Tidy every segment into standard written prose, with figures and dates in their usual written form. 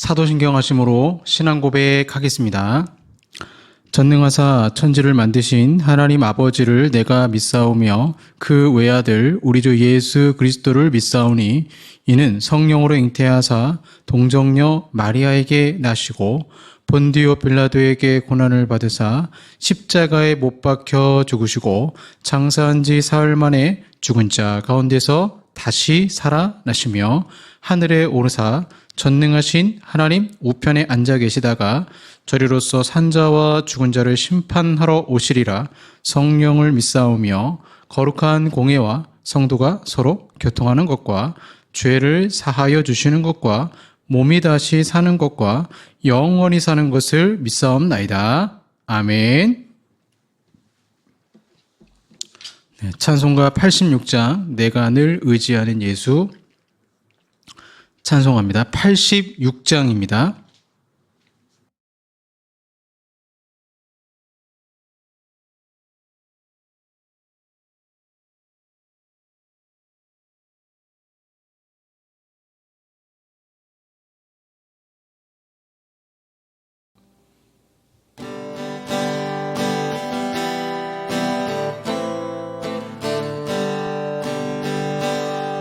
사도신경하심으로 신앙 고백하겠습니다. 전능하사 천지를 만드신 하나님 아버지를 내가 믿사오며 그 외아들 우리 주 예수 그리스도를 믿사오니 이는 성령으로 잉태하사 동정녀 마리아에게 나시고 본디오 빌라도에게 고난을 받으사 십자가에 못 박혀 죽으시고 장사한 지 사흘 만에 죽은 자 가운데서 다시 살아나시며 하늘에 오르사 전능하신 하나님 우편에 앉아 계시다가 저리로서 산자와 죽은 자를 심판하러 오시리라. 성령을 믿사오며 거룩한 공예와 성도가 서로 교통하는 것과 죄를 사하여 주시는 것과 몸이 다시 사는 것과 영원히 사는 것을 믿사옵나이다. 아멘. 찬송가 86장 내가 늘 의지하는 예수 찬송합니다. 86장입니다.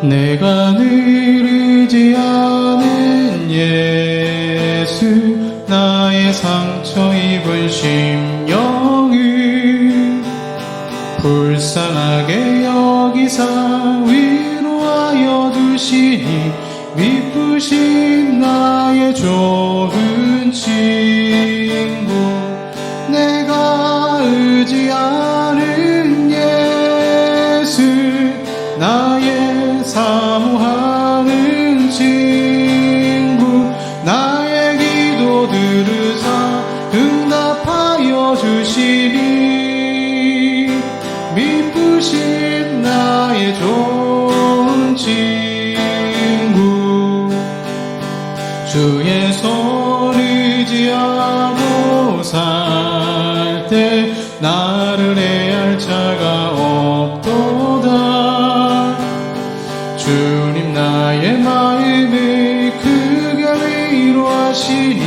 내가 늘 의지하는 예수 나의 상처 입은 심령을 불쌍하게 여기사 위로하여 주시니 미쁘신 나의 좋은 친구 내가 의지하는 예수 나의 사모하는 친구 나의 기도 들으사 응답하여 주시니 미쁘신 나의 좋은 친구 주의 손 의지하고 살 때 나를 해할 자가 없도다 주님 나의 마음을 크게 위로하시니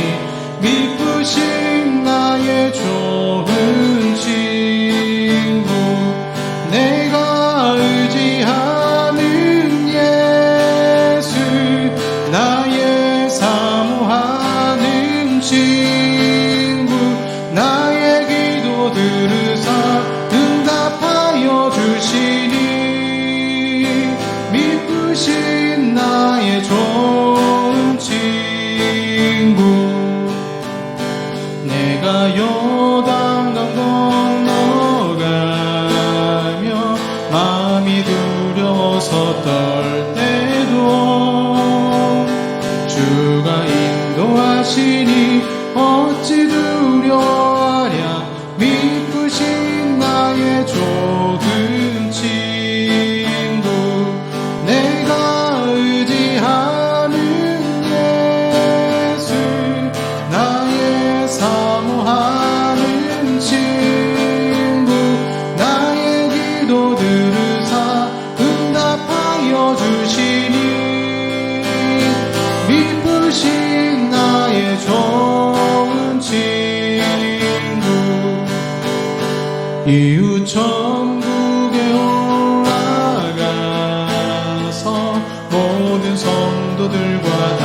미쁘신 나의 좋은 친구 내가 의지하는 예수 나의 사모하는 친구 나의 기도 들으사 응답하여 주시니 미쁘신 나의 좋은 친구 내가 요단강 건너가며 마음이 두려워서 떨 때도 주가 인도하시니 어찌 두려워하랴 미쁘신 나의 좋은 친구 내가 의지하는 예수 나의 사모하는 친구 나의 기도 들으사 응답하여 주시니 미쁘신 나의 좋은 친구 이웃 천국에 올라가서 모든 성도들과 다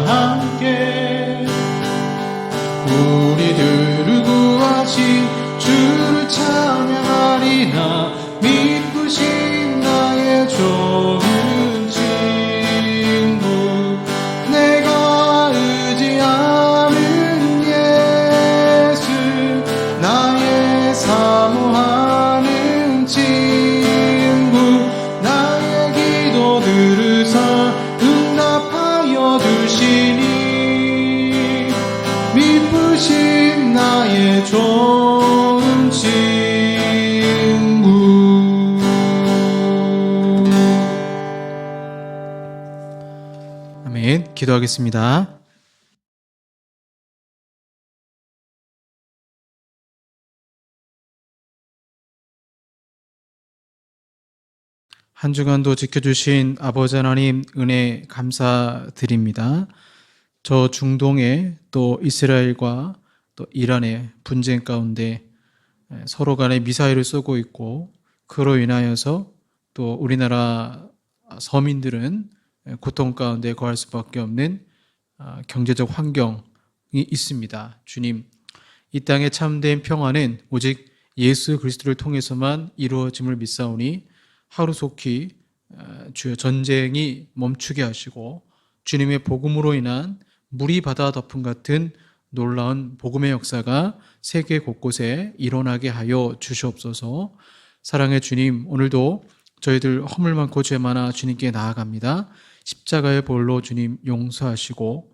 함께 우리들을 구하신 주를 찬양하리라 미쁘신 나의 좋은 친구 내가 의지하는 예수 나의 사모하는 친구 나의 기도 들으사 응답하여 주시니 미쁘신 나의 좋은 친구 아멘. 기도하겠습니다. 한 주간도 지켜주신 아버지 하나님 은혜 감사드립니다. 저 중동의 또 이스라엘과 또 이란의 분쟁 가운데 서로 간에 미사일을 쏘고 있고, 그로 인하여서 또 우리나라 서민들은 고통 가운데 거할 수밖에 없는 경제적 환경이 있습니다. 주님, 이 땅의 참된 평화는 오직 예수 그리스도를 통해서만 이루어짐을 믿사오니 하루속히 주여 전쟁이 멈추게 하시고 주님의 복음으로 인한 물이 바다 덮음 같은 놀라운 복음의 역사가 세계 곳곳에 일어나게 하여 주시옵소서. 사랑의 주님, 오늘도 저희들 허물 많고 죄 많아 주님께 나아갑니다. 십자가의 볼로 주님 용서하시고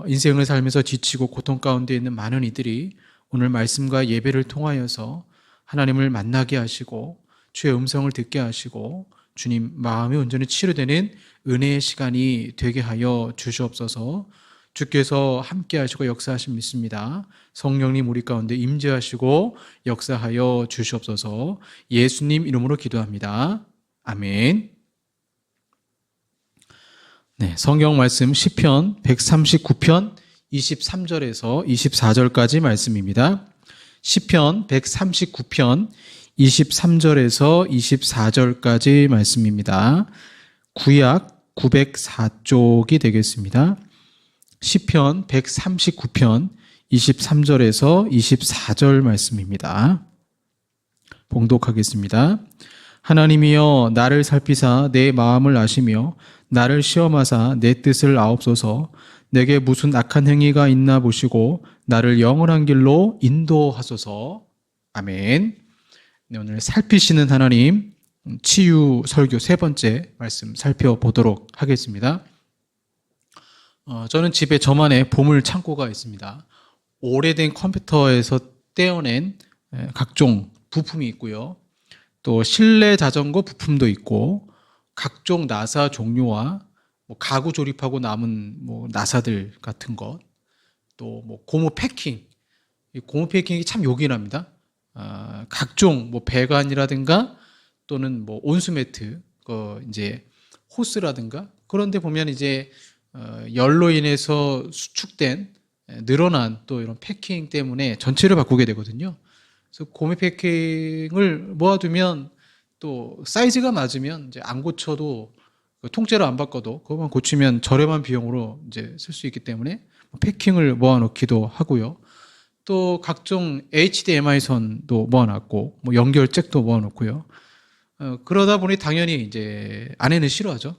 인생을 살면서 지치고 고통 가운데 있는 많은 이들이 오늘 말씀과 예배를 통하여서 하나님을 만나게 하시고 주의 음성을 듣게 하시고 주님 마음이 온전히 치료되는 은혜의 시간이 되게 하여 주시옵소서. 주께서 함께 하시고 역사하심 믿습니다. 성령님 우리 가운데 임재하시고 역사하여 주시옵소서. 예수님 이름으로 기도합니다. 아멘. 네, 성경 말씀 시편 139편 23절에서 24절까지 말씀입니다. 시편 139편 23절에서 24절까지 말씀입니다. 구약 904쪽이 되겠습니다. 시편 139편 23절에서 24절 말씀입니다. 봉독하겠습니다. 하나님이여 나를 살피사 내 마음을 아시며 나를 시험하사 내 뜻을 아옵소서. 내게 무슨 악한 행위가 있나 보시고 나를 영원한 길로 인도하소서. 아멘. 네, 오늘 살피시는 하나님 치유 설교 세 번째 말씀 살펴보도록 하겠습니다. 저는 집에 저만의 보물 창고가 있습니다. 오래된 컴퓨터에서 떼어낸 각종 부품이 있고요. 또 실내 자전거 부품도 있고 각종 나사 종류와 가구 조립하고 남은 나사들 같은 것, 또 고무 패킹, 이 고무 패킹이 참 요긴합니다. 각종 배관이라든가 또는 온수매트, 이제 호스라든가 그런데 보면 이제 열로 인해서 수축된 늘어난 또 이런 패킹 때문에 전체를 바꾸게 되거든요. 그래서 고무 패킹을 모아두면 또 사이즈가 맞으면 이제 안 고쳐도 통째로 안 바꿔도 그것만 고치면 저렴한 비용으로 이제 쓸 수 있기 때문에 패킹을 모아놓기도 하고요. 또 각종 HDMI 선도 모아놨고 연결잭도 모아놓고요. 그러다 보니 당연히 이제 아내는 싫어하죠.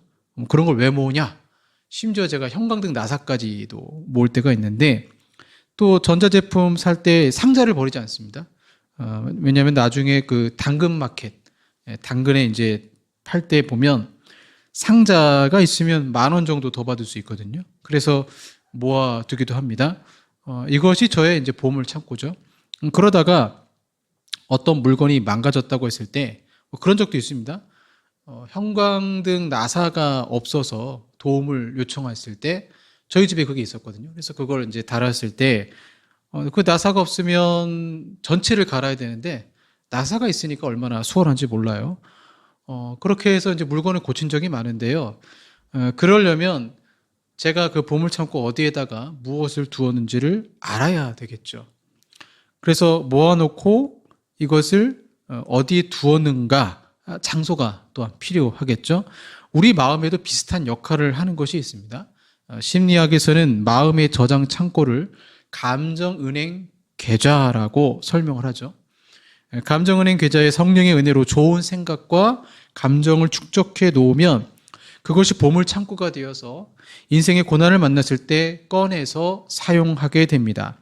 그런 걸 왜 모으냐? 심지어 제가 형광등 나사까지도 모을 때가 있는데 또 전자제품 살 때 상자를 버리지 않습니다. 왜냐하면 나중에 그 당근마켓, 당근에 이제 팔 때 보면 상자가 있으면 10,000원 정도 더 받을 수 있거든요. 그래서 모아두기도 합니다. 이것이 저의 이제 보물 창고죠. 그러다가 어떤 물건이 망가졌다고 했을 때 그런 적도 있습니다. 형광등 나사가 없어서 도움을 요청했을 때 저희 집에 그게 있었거든요. 그래서 그걸 이제 달았을 때 그 나사가 없으면 전체를 갈아야 되는데 나사가 있으니까 얼마나 수월한지 몰라요. 그렇게 해서 이제 물건을 고친 적이 많은데요. 그러려면 제가 그 보물창고 어디에다가 무엇을 두었는지를 알아야 되겠죠. 그래서 모아놓고 이것을 어디에 두었는가, 장소가 또한 필요하겠죠. 우리 마음에도 비슷한 역할을 하는 것이 있습니다. 심리학에서는 마음의 저장 창고를 감정은행 계좌라고 설명을 하죠. 감정은행 계좌에 성령의 은혜로 좋은 생각과 감정을 축적해 놓으면 그것이 보물 창고가 되어서 인생의 고난을 만났을 때 꺼내서 사용하게 됩니다.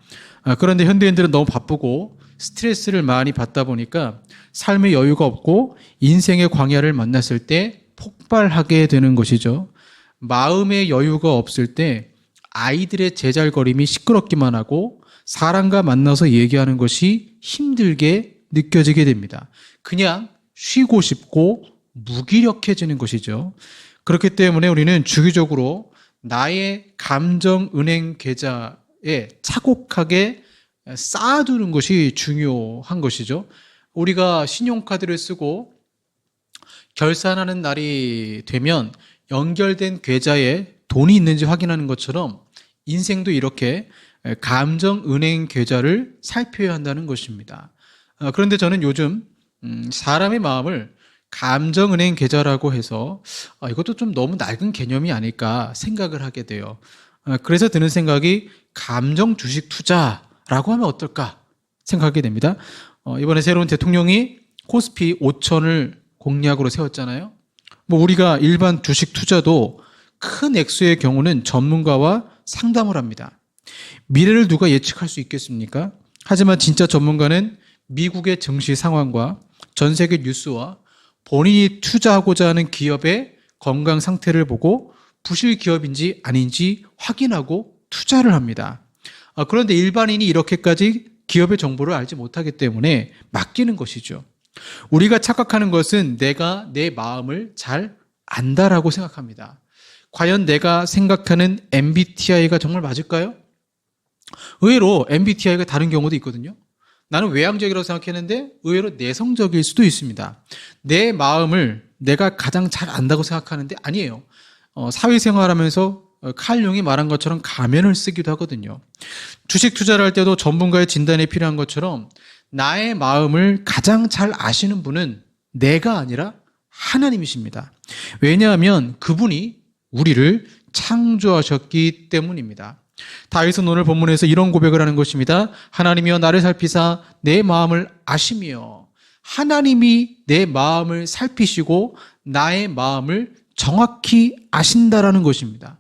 그런데 현대인들은 너무 바쁘고 스트레스를 많이 받다 보니까 삶의 여유가 없고 인생의 광야를 만났을 때 폭발하게 되는 것이죠. 마음의 여유가 없을 때 아이들의 제잘거림이 시끄럽기만 하고 사람과 만나서 얘기하는 것이 힘들게 느껴지게 됩니다. 그냥 쉬고 싶고 무기력해지는 것이죠. 그렇기 때문에 우리는 주기적으로 나의 감정은행 계좌에 차곡하게 쌓아두는 것이 중요한 것이죠. 우리가 신용카드를 쓰고 결산하는 날이 되면 연결된 계좌에 돈이 있는지 확인하는 것처럼 인생도 이렇게 감정 은행 계좌를 살펴야 한다는 것입니다. 그런데 저는 요즘 사람의 마음을 감정 은행 계좌라고 해서 이것도 좀 너무 낡은 개념이 아닐까 생각을 하게 돼요. 그래서 드는 생각이 감정 주식 투자라고 하면 어떨까 생각하게 됩니다. 이번에 새로운 대통령이 코스피 5천을 공약으로 세웠잖아요. 뭐 우리가 일반 주식 투자도 큰 액수의 경우는 전문가와 상담을 합니다. 미래를 누가 예측할 수 있겠습니까? 하지만 진짜 전문가는 미국의 증시 상황과 전 세계 뉴스와 본인이 투자하고자 하는 기업의 건강 상태를 보고 부실 기업인지 아닌지 확인하고 투자를 합니다. 그런데 일반인이 이렇게까지 기업의 정보를 알지 못하기 때문에 맡기는 것이죠. 우리가 착각하는 것은 내가 내 마음을 잘 안다라고 생각합니다. 과연 내가 생각하는 MBTI가 정말 맞을까요? 의외로 MBTI가 다른 경우도 있거든요. 나는 외향적이라고 생각했는데 의외로 내성적일 수도 있습니다. 내 마음을 내가 가장 잘 안다고 생각하는데 아니에요. 사회생활하면서 칼 융이 말한 것처럼 가면을 쓰기도 하거든요. 주식 투자를 할 때도 전문가의 진단이 필요한 것처럼 나의 마음을 가장 잘 아시는 분은 내가 아니라 하나님이십니다. 왜냐하면 그분이 우리를 창조하셨기 때문입니다. 다윗은 오늘 본문에서 이런 고백을 하는 것입니다. 하나님이여 나를 살피사 내 마음을 아시며 하나님이 내 마음을 살피시고 나의 마음을 정확히 아신다라는 것입니다.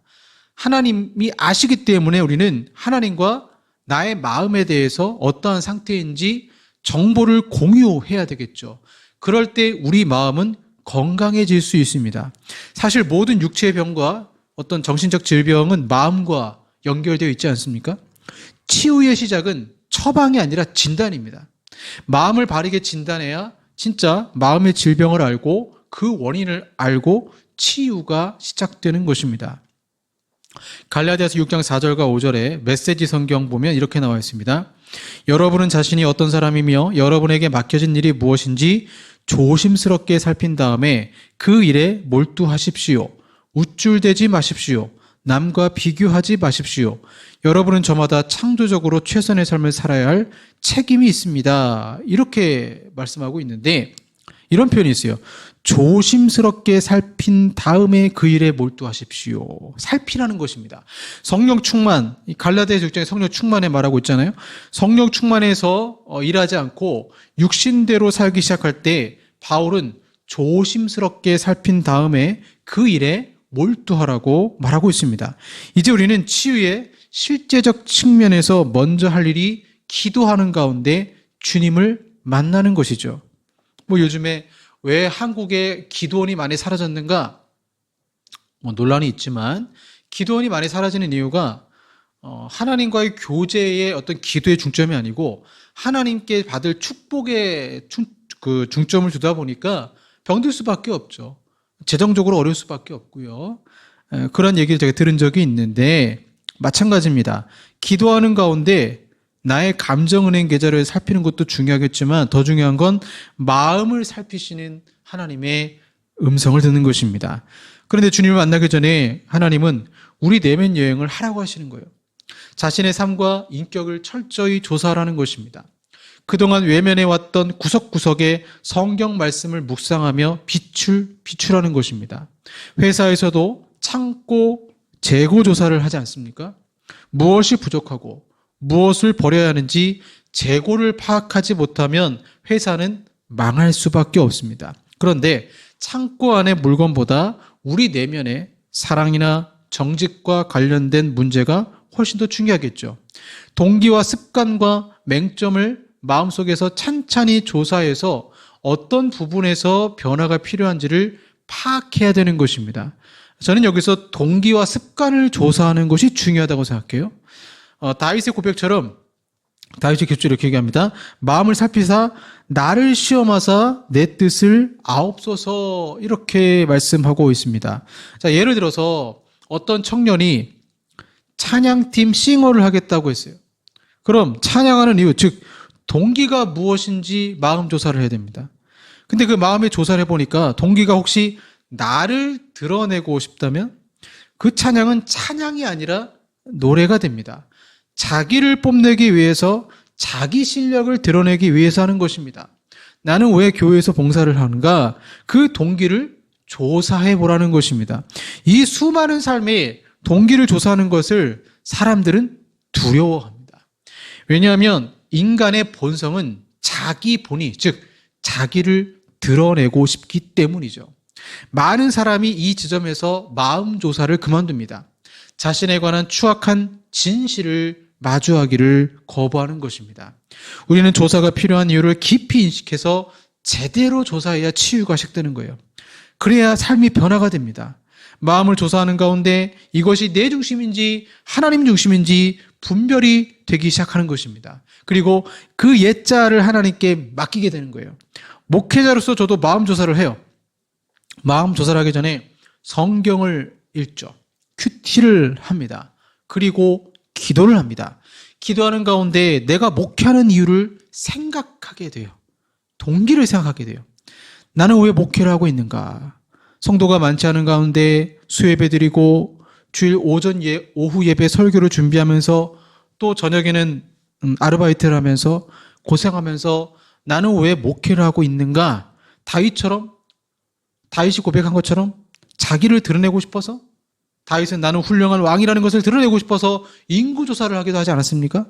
하나님이 아시기 때문에 우리는 하나님과 나의 마음에 대해서 어떠한 상태인지 정보를 공유해야 되겠죠. 그럴 때 우리 마음은 건강해질 수 있습니다. 사실 모든 육체의 병과 어떤 정신적 질병은 마음과 연결되어 있지 않습니까? 치유의 시작은 처방이 아니라 진단입니다. 마음을 바르게 진단해야 진짜 마음의 질병을 알고 그 원인을 알고 치유가 시작되는 것입니다. 갈라디아서 6장 4절과 5절에 메시지 성경 보면 이렇게 나와 있습니다. 여러분은 자신이 어떤 사람이며 여러분에게 맡겨진 일이 무엇인지 조심스럽게 살핀 다음에 그 일에 몰두하십시오. 우쭐대지 마십시오. 남과 비교하지 마십시오. 여러분은 저마다 창조적으로 최선의 삶을 살아야 할 책임이 있습니다. 이렇게 말씀하고 있는데 이런 표현이 있어요. 조심스럽게 살핀 다음에 그 일에 몰두하십시오. 살피라는 것입니다. 성령 충만, 갈라디아서 6장에 성령 충만에 말하고 있잖아요. 성령 충만해서 일하지 않고 육신대로 살기 시작할 때 바울은 조심스럽게 살핀 다음에 그 일에 몰두하라고 말하고 있습니다. 이제 우리는 치유의 실제적 측면에서 먼저 할 일이 기도하는 가운데 주님을 만나는 것이죠. 뭐 요즘에 왜 한국에 기도원이 많이 사라졌는가? 뭐 논란이 있지만 기도원이 많이 사라지는 이유가 하나님과의 교제의 어떤 기도의 중점이 아니고 하나님께 받을 축복에 중점을 두다 보니까 병들 수밖에 없죠. 재정적으로 어려울 수밖에 없고요. 그런 얘기를 제가 들은 적이 있는데 마찬가지입니다. 기도하는 가운데 나의 감정은행 계좌를 살피는 것도 중요하겠지만 더 중요한 건 마음을 살피시는 하나님의 음성을 듣는 것입니다. 그런데 주님을 만나기 전에 하나님은 우리 내면 여행을 하라고 하시는 거예요. 자신의 삶과 인격을 철저히 조사하라는 것입니다. 그동안 외면해왔던 구석구석에 성경 말씀을 묵상하며 비추라는 것입니다. 회사에서도 창고 재고 조사를 하지 않습니까? 무엇이 부족하고 무엇을 버려야 하는지 재고를 파악하지 못하면 회사는 망할 수밖에 없습니다. 그런데 창고 안의 물건보다 우리 내면의 사랑이나 정직과 관련된 문제가 훨씬 더 중요하겠죠. 동기와 습관과 맹점을 마음속에서 찬찬히 조사해서 어떤 부분에서 변화가 필요한지를 파악해야 되는 것입니다. 저는 여기서 동기와 습관을 조사하는 것이 중요하다고 생각해요. 다윗의 고백처럼 다윗의 격주를 이렇게 얘기합니다. 마음을 살피사 나를 시험하사 내 뜻을 아옵소서 이렇게 말씀하고 있습니다. 자, 예를 들어서 어떤 청년이 찬양팀 싱어를 하겠다고 했어요. 그럼 찬양하는 이유, 즉 동기가 무엇인지 마음 조사를 해야 됩니다. 근데 그 마음의 조사를 해보니까 동기가 혹시 나를 드러내고 싶다면 그 찬양은 찬양이 아니라 노래가 됩니다. 자기를 뽐내기 위해서 자기 실력을 드러내기 위해서 하는 것입니다. 나는 왜 교회에서 봉사를 하는가? 그 동기를 조사해 보라는 것입니다. 이 수많은 삶의 동기를 조사하는 것을 사람들은 두려워합니다. 왜냐하면 인간의 본성은 자기 본의, 즉 자기를 드러내고 싶기 때문이죠. 많은 사람이 이 지점에서 마음 조사를 그만둡니다. 자신에 관한 추악한 진실을 마주하기를 거부하는 것입니다. 우리는 조사가 필요한 이유를 깊이 인식해서 제대로 조사해야 치유가 시작되는 거예요. 그래야 삶이 변화가 됩니다. 마음을 조사하는 가운데 이것이 내 중심인지 하나님 중심인지 분별이 되기 시작하는 것입니다. 그리고 그 옛자를 하나님께 맡기게 되는 거예요. 목회자로서 저도 마음 조사를 해요. 마음 조사를 하기 전에 성경을 읽죠. 큐티를 합니다. 그리고 기도를 합니다. 기도하는 가운데 내가 목회하는 이유를 생각하게 돼요. 동기를 생각하게 돼요. 나는 왜 목회를 하고 있는가? 성도가 많지 않은 가운데 수예배 드리고 주일 오후 예배 설교를 준비하면서 또 저녁에는 아르바이트를 하면서 고생하면서 나는 왜 목회를 하고 있는가? 다윗이 고백한 것처럼 자기를 드러내고 싶어서, 다윗은 나는 훌륭한 왕이라는 것을 드러내고 싶어서 인구조사를 하기도 하지 않았습니까?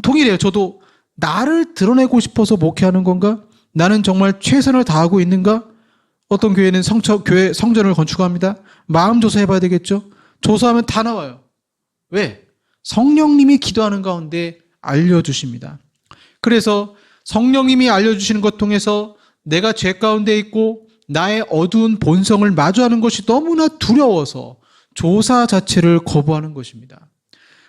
동일해요. 저도 나를 드러내고 싶어서 목회하는 건가? 나는 정말 최선을 다하고 있는가? 어떤 교회는 교회 성전을 건축합니다. 마음 조사해봐야 되겠죠? 조사하면 다 나와요. 왜? 성령님이 기도하는 가운데 알려주십니다. 그래서 성령님이 알려주시는 것 통해서 내가 죄 가운데 있고 나의 어두운 본성을 마주하는 것이 너무나 두려워서 조사 자체를 거부하는 것입니다.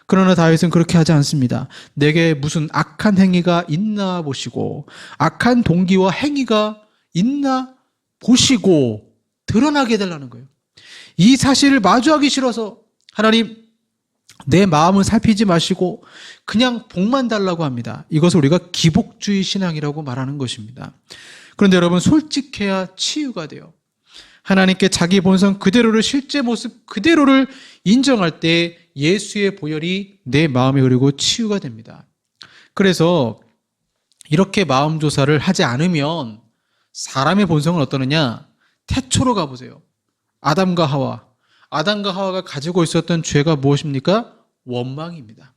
그러나 다윗은 그렇게 하지 않습니다. 내게 무슨 악한 행위가 있나 보시고, 악한 동기와 행위가 있나 보시고 드러나게 해달라는 거예요. 이 사실을 마주하기 싫어서 하나님, 내 마음을 살피지 마시고 그냥 복만 달라고 합니다. 이것을 우리가 기복주의 신앙이라고 말하는 것입니다. 그런데 여러분, 솔직해야 치유가 돼요. 하나님께 자기 본성 그대로를, 실제 모습 그대로를 인정할 때 예수의 보혈이 내 마음에 흐르고 치유가 됩니다. 그래서 이렇게 마음 조사를 하지 않으면 사람의 본성은 어떠느냐? 태초로 가보세요. 아담과 하와가 가지고 있었던 죄가 무엇입니까? 원망입니다.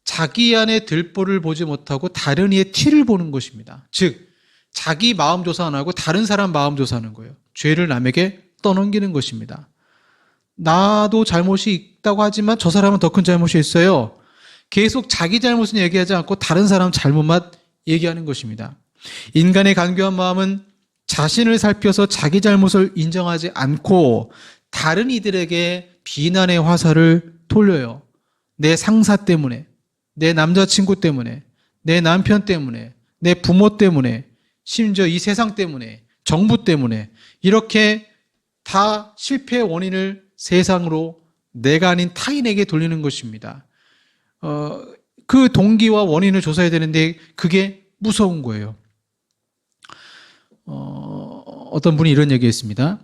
자기 안에 들보를 보지 못하고 다른 이의 티를 보는 것입니다. 즉 자기 마음 조사 안 하고 다른 사람 마음 조사하는 거예요. 죄를 남에게 떠넘기는 것입니다. 나도 잘못이 있다고 하지만 저 사람은 더 큰 잘못이 있어요. 계속 자기 잘못은 얘기하지 않고 다른 사람 잘못만 얘기하는 것입니다. 인간의 간교한 마음은 자신을 살펴서 자기 잘못을 인정하지 않고 다른 이들에게 비난의 화살을 돌려요. 내 상사 때문에, 내 남자친구 때문에, 내 남편 때문에, 내 부모 때문에, 심지어 이 세상 때문에, 정부 때문에, 이렇게 다 실패의 원인을 세상으로, 내가 아닌 타인에게 돌리는 것입니다. 그 동기와 원인을 조사해야 되는데 그게 무서운 거예요. 어떤 분이 이런 얘기했습니다.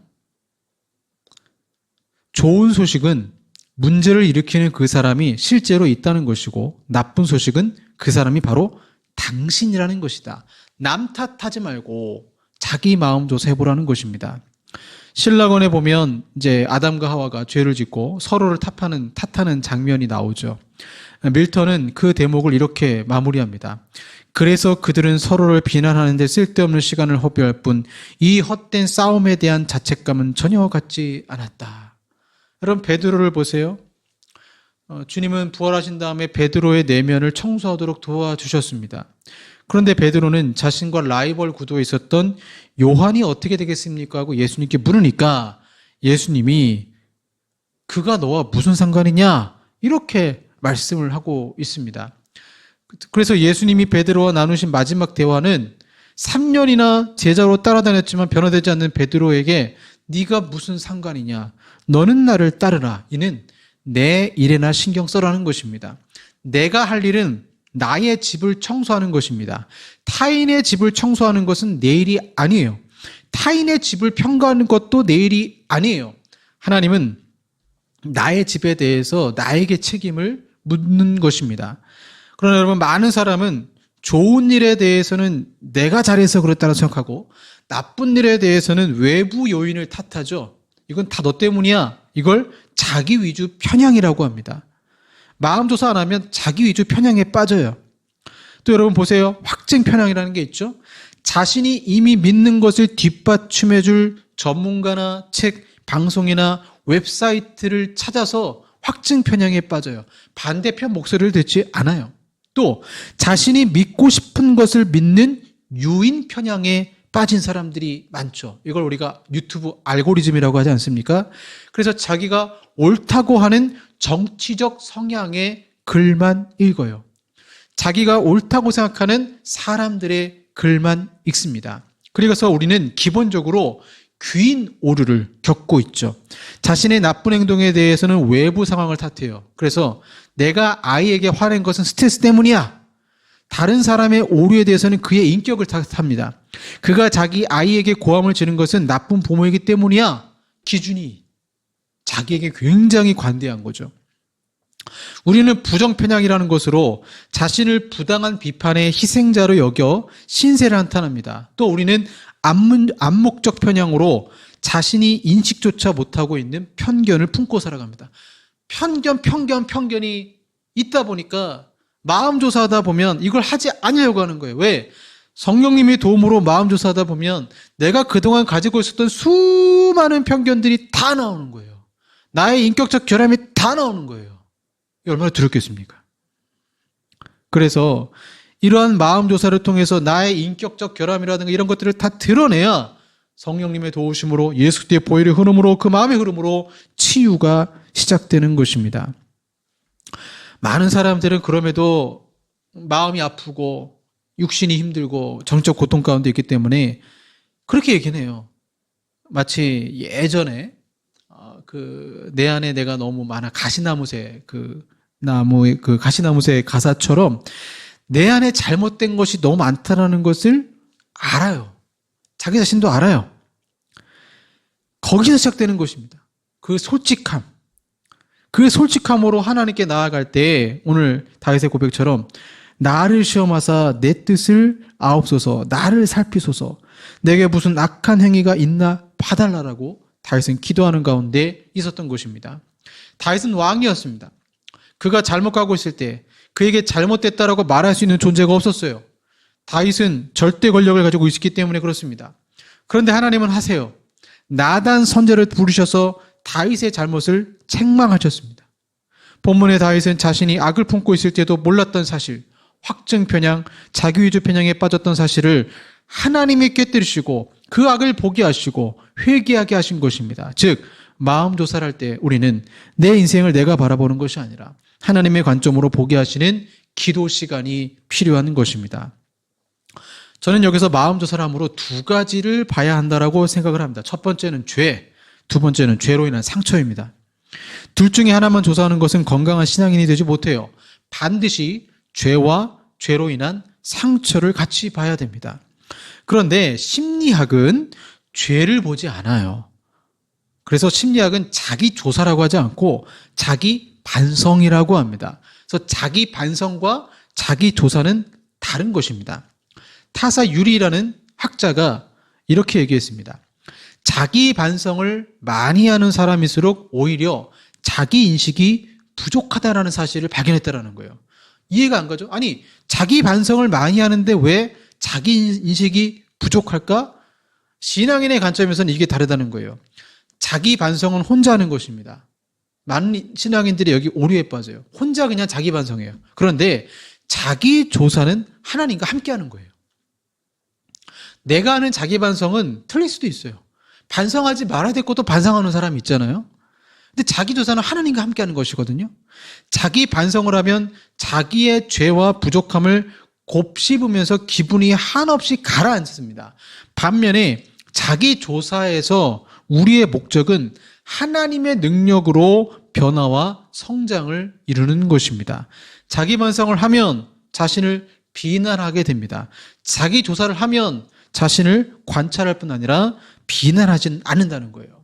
좋은 소식은 문제를 일으키는 그 사람이 실제로 있다는 것이고, 나쁜 소식은 그 사람이 바로 당신이라는 것이다. 남 탓하지 말고 자기 마음 조사해보라는 것입니다. 신라건에 보면 이제 아담과 하와가 죄를 짓고 서로를 탓하는 장면이 나오죠. 밀턴은 그 대목을 이렇게 마무리합니다. 그래서 그들은 서로를 비난하는데 쓸데없는 시간을 허비할 뿐 이 헛된 싸움에 대한 자책감은 전혀 갖지 않았다. 여러분, 베드로를 보세요. 주님은 부활하신 다음에 베드로의 내면을 청소하도록 도와주셨습니다. 그런데 베드로는 자신과 라이벌 구도에 있었던 요한이 어떻게 되겠습니까? 하고 예수님께 물으니까 예수님이 그가 너와 무슨 상관이냐? 이렇게 말씀을 하고 있습니다. 그래서 예수님이 베드로와 나누신 마지막 대화는 3년이나 제자로 따라다녔지만 변화되지 않는 베드로에게 네가 무슨 상관이냐? 너는 나를 따르라. 이는 내 일에나 신경 써라는 것입니다. 내가 할 일은 나의 집을 청소하는 것입니다. 타인의 집을 청소하는 것은 내 일이 아니에요. 타인의 집을 평가하는 것도 내 일이 아니에요. 하나님은 나의 집에 대해서 나에게 책임을 묻는 것입니다. 그러나 여러분, 많은 사람은 좋은 일에 대해서는 내가 잘해서 그렇다고 생각하고 나쁜 일에 대해서는 외부 요인을 탓하죠. 이건 다 너 때문이야. 이걸 자기 위주 편향이라고 합니다. 마음 조사 안 하면 자기 위주 편향에 빠져요. 또 여러분 보세요. 확증 편향이라는 게 있죠. 자신이 이미 믿는 것을 뒷받침해 줄 전문가나 책, 방송이나 웹사이트를 찾아서 확증 편향에 빠져요. 반대편 목소리를 듣지 않아요. 또 자신이 믿고 싶은 것을 믿는 유인 편향에 빠진 사람들이 많죠. 이걸 우리가 유튜브 알고리즘이라고 하지 않습니까? 그래서 자기가 옳다고 하는 정치적 성향의 글만 읽어요. 자기가 옳다고 생각하는 사람들의 글만 읽습니다. 그래서 우리는 기본적으로 귀인 오류를 겪고 있죠. 자신의 나쁜 행동에 대해서는 외부 상황을 탓해요. 그래서 내가 아이에게 화낸 것은 스트레스 때문이야. 다른 사람의 오류에 대해서는 그의 인격을 탓합니다. 그가 자기 아이에게 고함을 지른 것은 나쁜 부모이기 때문이야. 기준이 자기에게 굉장히 관대한 거죠. 우리는 부정편향이라는 것으로 자신을 부당한 비판의 희생자로 여겨 신세를 한탄합니다. 또 우리는 암묵적 편향으로 자신이 인식조차 못하고 있는 편견을 품고 살아갑니다. 편견이 있다 보니까 마음조사하다 보면 이걸 하지 않으려고 하는 거예요. 왜? 성령님의 도움으로 마음조사하다 보면 내가 그동안 가지고 있었던 수많은 편견들이 다 나오는 거예요. 나의 인격적 결함이 다 나오는 거예요. 얼마나 두렵겠습니까? 그래서 이러한 마음조사를 통해서 나의 인격적 결함이라든가 이런 것들을 다 드러내야 성령님의 도우심으로 예수 그리스도의 보혈의 흐름으로 그 마음의 흐름으로 치유가 시작되는 것입니다. 많은 사람들은 그럼에도 마음이 아프고 육신이 힘들고 정적 고통 가운데 있기 때문에 그렇게 얘기는 해요. 마치 예전에 내 안에 내가 너무 많아 가시나무새 가시나무새 가사처럼 내 안에 잘못된 것이 너무 많다라는 것을 알아요. 자기 자신도 알아요. 거기서 시작되는 것입니다. 그 솔직함. 그 솔직함으로 하나님께 나아갈 때 오늘 다윗의 고백처럼 나를 시험하사 내 뜻을 아옵소서, 나를 살피소서, 내게 무슨 악한 행위가 있나 봐달라라고 다윗은 기도하는 가운데 있었던 것입니다. 다윗은 왕이었습니다. 그가 잘못 가고 있을 때 그에게 잘못됐다라고 말할 수 있는 존재가 없었어요. 다윗은 절대 권력을 가지고 있었기 때문에 그렇습니다. 그런데 하나님은 하세요. 나단 선지자를 부르셔서 다윗의 잘못을 책망하셨습니다. 본문의 다윗은 자신이 악을 품고 있을 때도 몰랐던 사실, 확증 편향, 자기위주 편향에 빠졌던 사실을 하나님이 깨뜨리시고 그 악을 보게 하시고 회개하게 하신 것입니다. 즉 마음 조사를 할 때 우리는 내 인생을 내가 바라보는 것이 아니라 하나님의 관점으로 보게 하시는 기도 시간이 필요한 것입니다. 저는 여기서 마음 조사를 함으로 두 가지를 봐야 한다라고 생각을 합니다. 첫 번째는 죄, 두 번째는 죄로 인한 상처입니다. 둘 중에 하나만 조사하는 것은 건강한 신앙인이 되지 못해요. 반드시 죄와 죄로 인한 상처를 같이 봐야 됩니다. 그런데 심리학은 죄를 보지 않아요. 그래서 심리학은 자기 조사라고 하지 않고 자기 반성이라고 합니다. 그래서 자기 반성과 자기 조사는 다른 것입니다. 타사 유리라는 학자가 이렇게 얘기했습니다. 자기 반성을 많이 하는 사람일수록 오히려 자기 인식이 부족하다라는 사실을 발견했다라는 거예요. 이해가 안 가죠? 아니, 자기 반성을 많이 하는데 왜 자기 인식이 부족할까? 신앙인의 관점에서는 이게 다르다는 거예요. 자기 반성은 혼자 하는 것입니다. 많은 신앙인들이 여기 오류에 빠져요. 혼자 그냥 자기 반성해요. 그런데 자기 조사는 하나님과 함께 하는 거예요. 내가 하는 자기 반성은 틀릴 수도 있어요. 반성하지 말아야 될 것도 반성하는 사람이 있잖아요. 근데 자기 조사는 하나님과 함께 하는 것이거든요. 자기 반성을 하면 자기의 죄와 부족함을 곱씹으면서 기분이 한없이 가라앉습니다. 반면에 자기 조사에서 우리의 목적은 하나님의 능력으로 변화와 성장을 이루는 것입니다. 자기 반성을 하면 자신을 비난하게 됩니다. 자기 조사를 하면 자신을 관찰할 뿐 아니라 비난하지는 않는다는 거예요.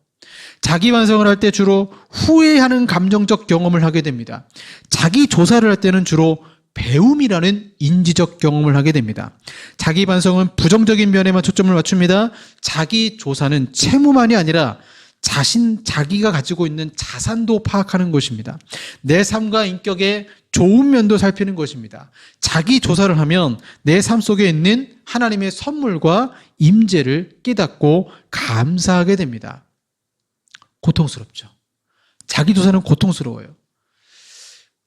자기 반성을 할 때 주로 후회하는 감정적 경험을 하게 됩니다. 자기 조사를 할 때는 주로 배움이라는 인지적 경험을 하게 됩니다. 자기 반성은 부정적인 면에만 초점을 맞춥니다. 자기 조사는 채무만이 아니라 자기가 가지고 있는 자산도 파악하는 것입니다. 내 삶과 인격의 좋은 면도 살피는 것입니다. 자기 조사를 하면 내 삶 속에 있는 하나님의 선물과 임재를 깨닫고 감사하게 됩니다. 고통스럽죠. 자기 조사는 고통스러워요.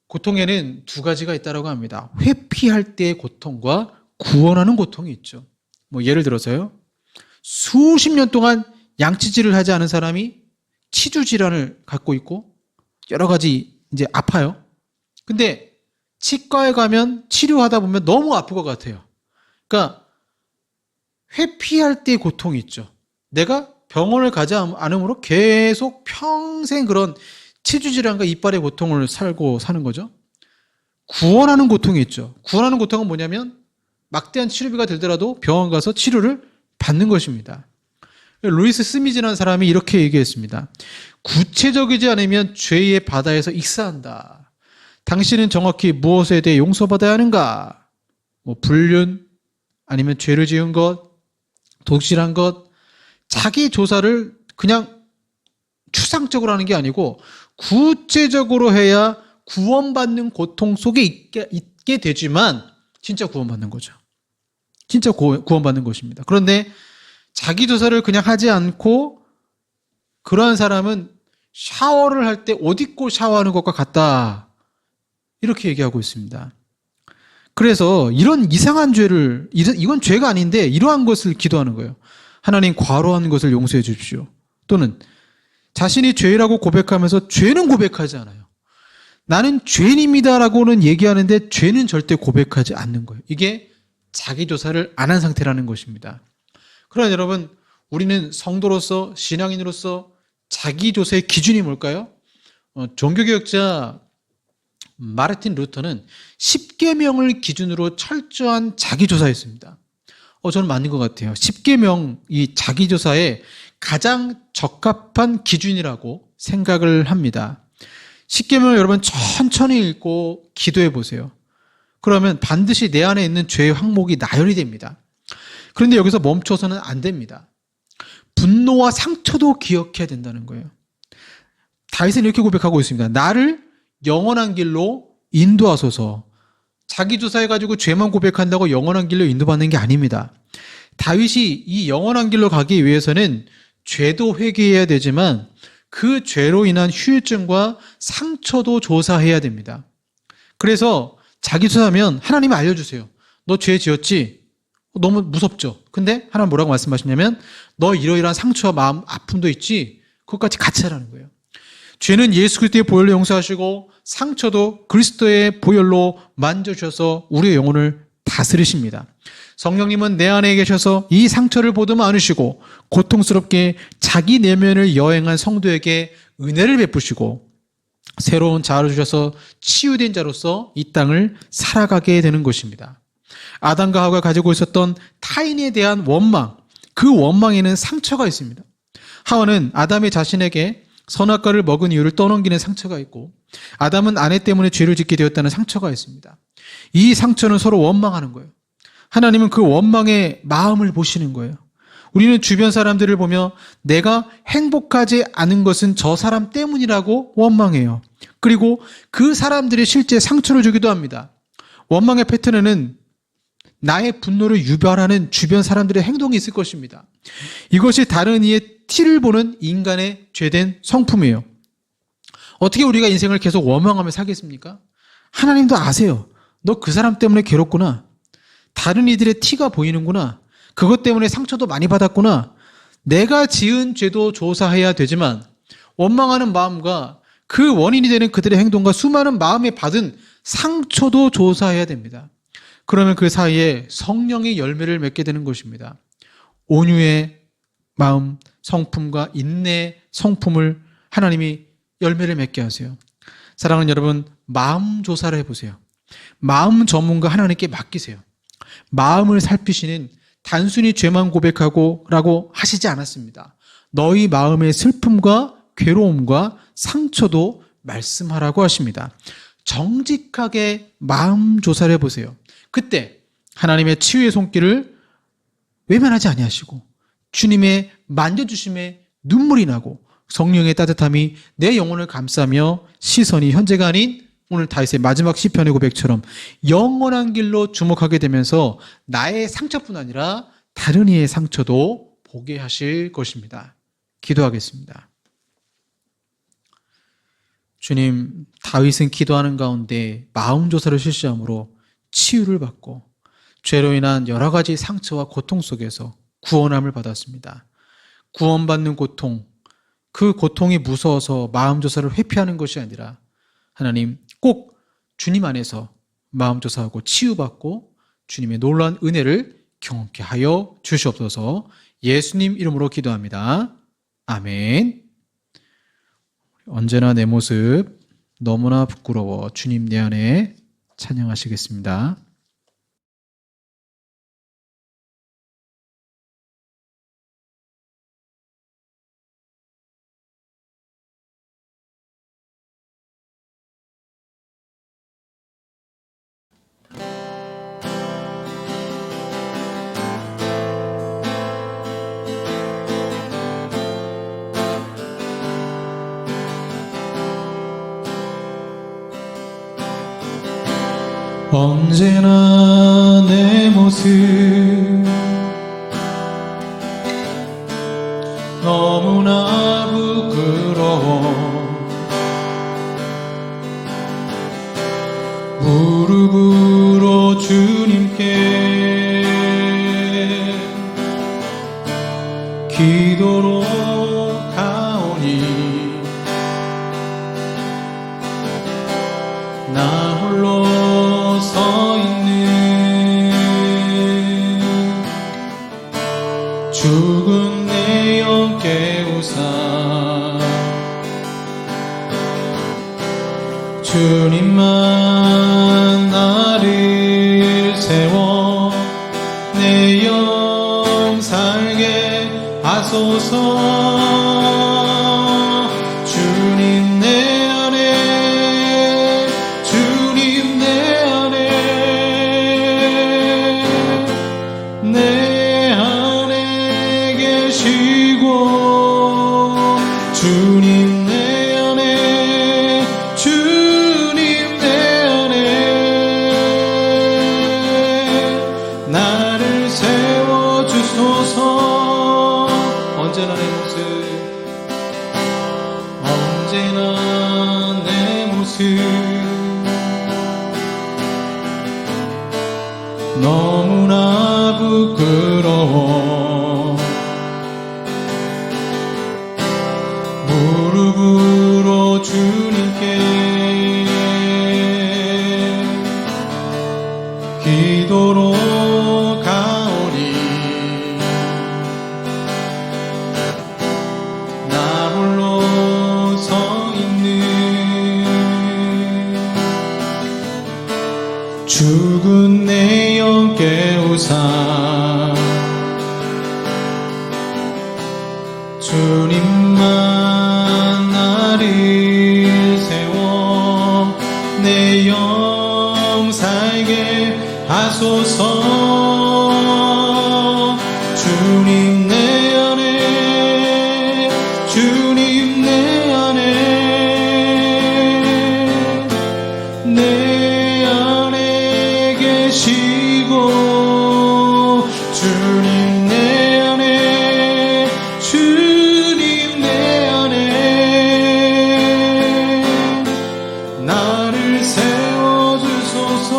고통에는 두 가지가 있다고 합니다. 회피할 때의 고통과 구원하는 고통이 있죠. 예를 들어서요. 수십 년 동안 양치질을 하지 않은 사람이 치주 질환을 갖고 있고 여러 가지 이제 아파요. 근데 치과에 가면 치료하다 보면 너무 아플 것 같아요. 그러니까 회피할 때의 고통이 있죠. 내가 병원을 가지 않으므로 계속 평생 그런 치주 질환과 이빨의 고통을 살고 사는 거죠. 구원하는 고통이 있죠. 구원하는 고통은 뭐냐면 막대한 치료비가 들더라도 병원 가서 치료를 받는 것입니다. 루이스 스미즈라는 사람이 이렇게 얘기했습니다. 구체적이지 않으면 죄의 바다에서 익사한다. 당신은 정확히 무엇에 대해 용서받아야 하는가? 불륜, 아니면 죄를 지은 것, 독실한 것, 자기 조사를 그냥 추상적으로 하는 게 아니고 구체적으로 해야 구원받는 고통 속에 있게 되지만 진짜 구원받는 거죠. 진짜 구원받는 것입니다. 그런데 자기 조사를 그냥 하지 않고 그러한 사람은 샤워를 할 때 옷 입고 샤워하는 것과 같다. 이렇게 얘기하고 있습니다. 그래서 이런 이상한 죄를, 이건 죄가 아닌데 이러한 것을 기도하는 거예요. 하나님, 과로한 것을 용서해 주십시오. 또는 자신이 죄라고 고백하면서 죄는 고백하지 않아요. 나는 죄인입니다라고는 얘기하는데 죄는 절대 고백하지 않는 거예요. 이게 자기 조사를 안 한 상태라는 것입니다. 그러나 여러분, 우리는 성도로서, 신앙인으로서 자기 조사의 기준이 뭘까요? 종교개혁자 마르틴 루터는 10계명을 기준으로 철저한 자기 조사였습니다. 저는 맞는 것 같아요. 10계명, 이 자기 조사의 가장 적합한 기준이라고 생각을 합니다. 10계명을 여러분 천천히 읽고 기도해 보세요. 그러면 반드시 내 안에 있는 죄의 항목이 나열이 됩니다. 그런데 여기서 멈춰서는 안 됩니다. 분노와 상처도 기억해야 된다는 거예요. 다윗은 이렇게 고백하고 있습니다. 나를 영원한 길로 인도하소서. 자기 조사해가지고 죄만 고백한다고 영원한 길로 인도받는 게 아닙니다. 다윗이 이 영원한 길로 가기 위해서는 죄도 회개해야 되지만 그 죄로 인한 후유증과 상처도 조사해야 됩니다. 그래서 자기 조사하면 하나님이 알려주세요. 너 죄 지었지? 너무 무섭죠? 근데 하나님 뭐라고 말씀하시냐면 너 이러이러한 상처와 마음 아픔도 있지? 그것까지 같이 하라는 거예요. 죄는 예수 그리스도의 보혈로 용서하시고 상처도 그리스도의 보혈로 만져주셔서 우리의 영혼을 다스리십니다. 성령님은 내 안에 계셔서 이 상처를 보듬어 안으시고 고통스럽게 자기 내면을 여행한 성도에게 은혜를 베푸시고 새로운 자아를 주셔서 치유된 자로서 이 땅을 살아가게 되는 것입니다. 아담과 하와가 가지고 있었던 타인에 대한 원망, 그 원망에는 상처가 있습니다. 하와는 아담의 자신에게 선악과를 먹은 이유를 떠넘기는 상처가 있고 아담은 아내 때문에 죄를 짓게 되었다는 상처가 있습니다. 이 상처는 서로 원망하는 거예요. 하나님은 그 원망의 마음을 보시는 거예요. 우리는 주변 사람들을 보며 내가 행복하지 않은 것은 저 사람 때문이라고 원망해요. 그리고 그 사람들이 실제 상처를 주기도 합니다. 원망의 패턴에는 나의 분노를 유발하는 주변 사람들의 행동이 있을 것입니다. 이것이 다른 이의 티를 보는 인간의 죄된 성품이에요. 어떻게 우리가 인생을 계속 원망하며 살겠습니까? 하나님도 아세요. 너 그 사람 때문에 괴롭구나. 다른 이들의 티가 보이는구나. 그것 때문에 상처도 많이 받았구나. 내가 지은 죄도 조사해야 되지만 원망하는 마음과 그 원인이 되는 그들의 행동과 수많은 마음에 받은 상처도 조사해야 됩니다. 그러면 그 사이에 성령의 열매를 맺게 되는 것입니다. 온유의 마음, 성품과 인내의 성품을 하나님이 열매를 맺게 하세요. 사랑하는 여러분, 마음 조사를 해보세요. 마음 전문가 하나님께 맡기세요. 마음을 살피시는 단순히 죄만 고백하고 라고 하시지 않았습니다. 너희 마음의 슬픔과 괴로움과 상처도 말씀하라고 하십니다. 정직하게 마음 조사를 해보세요. 그때 하나님의 치유의 손길을 외면하지 아니하시고 주님의 만져주심에 눈물이 나고 성령의 따뜻함이 내 영혼을 감싸며 시선이 현재가 아닌 오늘 다윗의 마지막 시편의 고백처럼 영원한 길로 주목하게 되면서 나의 상처뿐 아니라 다른 이의 상처도 보게 하실 것입니다. 기도하겠습니다. 주님, 다윗은 기도하는 가운데 마음조사를 실시함으로 치유를 받고 죄로 인한 여러 가지 상처와 고통 속에서 구원함을 받았습니다. 구원받는 고통, 그 고통이 무서워서 마음조사를 회피하는 것이 아니라 하나님 꼭 주님 안에서 마음조사하고 치유받고 주님의 놀라운 은혜를 경험케 하여 주시옵소서. 예수님 이름으로 기도합니다. 아멘. 언제나 내 모습 너무나 부끄러워 주님 내 안에 찬양하시겠습니다. 언제나 내 모습 너무나 부끄러워 무릎으로 주님께 기도로 가오니 나 홀로 서 있는 죽은 내 영 깨우사 주님만 나를 세워 내 영 살게 하소서. 주님 내 안에 주님 내 안에 계시고 주님 내 안에 주님 내 안에 나를 세워주소서. 언제나 내 모습 언제나 내 모습 너무나 부끄러워 무릎으로 주님께 기도로 가오니 나 홀로 서 있는 죽은 내 영 깨우사 주님만 나를 세워 내 영 살게 하소서. 주님 내 안에 주님 내 안에 계시고 주님 내 안에 주님 내 안에 나를 세워주소서.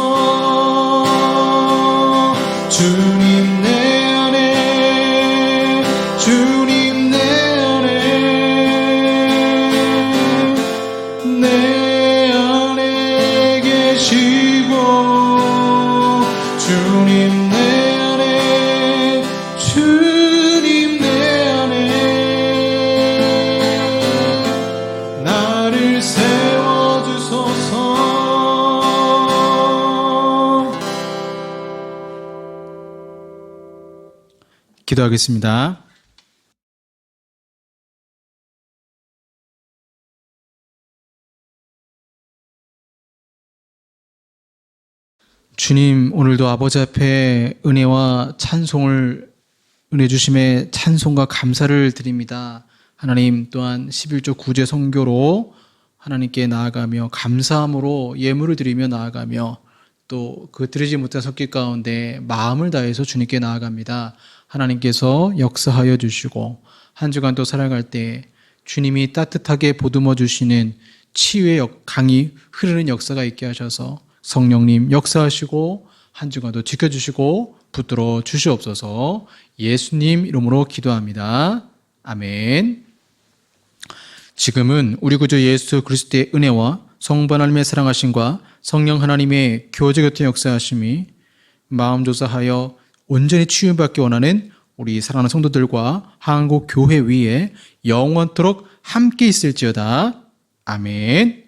주님 내 안에 주님 내 안에 계시고 주님 내 안에 주님 내 안에 나를 세워주소서. 기도하겠습니다. 주님, 오늘도 아버지 앞에 은혜와 찬송을 은혜 주심에 찬송과 감사를 드립니다. 하나님 또한 11조 구제 선교로 하나님께 나아가며 감사함으로 예물을 드리며 나아가며 또 그 드리지 못한 손길 가운데 마음을 다해서 주님께 나아갑니다. 하나님께서 역사하여 주시고 한 주간 또 살아갈 때 주님이 따뜻하게 보듬어 주시는 치유의 강이 흐르는 역사가 있게 하셔서 성령님 역사하시고 한 주간도 지켜주시고 붙들어 주시옵소서. 예수님 이름으로 기도합니다. 아멘. 지금은 우리 구주 예수 그리스도의 은혜와 성부 하나님의 사랑하심과 성령 하나님의 교제 곁에 역사하심이 마음 조사하여 온전히 치유받기 원하는 우리 사랑하는 성도들과 한국 교회 위에 영원토록 함께 있을지어다. 아멘.